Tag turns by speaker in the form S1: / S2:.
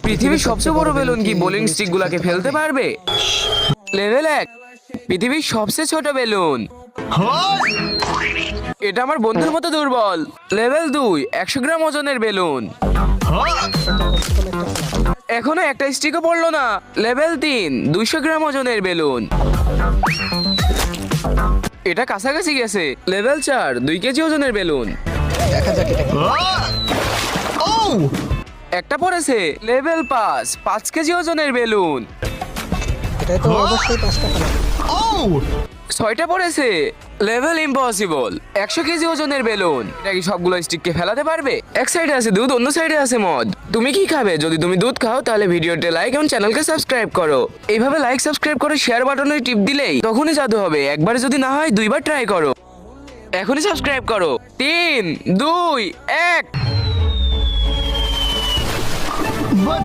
S1: পৃথিবীর সবচেয়ে বড় বেলুন কি বোলিং স্টিক গুলাকে ফেলতে পারবে? লেভেল 1, পৃথিবীর সবচেয়ে ছোট বেলুন। এটা আমার বন্ধুর মতো দুর্বল। লেভেল 2, 100 গ্রাম ওজনের বেলুন। এখনো একটা স্টিকও পড়লো না। লেভেল 3, 200 গ্রাম ওজনের বেলুন। এটা কাছাকাছি গেছে। লেভেল 4, 2 কেজি ওজনের বেলুন।
S2: দেখা যাক এটা কি।
S1: একটা পড়েছে। লেভেল 5, 5 কেজি ওজনের বেলুন।
S2: এটা তো অবশ্যই 5 টাকা লাগবে।
S1: 6টা পড়েছে। লেভেল ইম্পসিবল, 100 কেজি ওজনের বেলুন। এটা কি সবগুলো স্টিককে ফেলাতে পারবে? এক সাইডে আছে দুধ, অন্য সাইডে আছে মদ। তুমি কি খাবে? যদি তুমি দুধ খাও তাহলে ভিডিওতে লাইক এবং চ্যানেলকে সাবস্ক্রাইব করো। এইভাবে লাইক সাবস্ক্রাইব করে শেয়ার বাটনে টিপ দিলেই তখনই জাদু হবে। একবার যদি না হয় 2বার ট্রাই করো। এখনই সাবস্ক্রাইব করো। 3, 2, 1।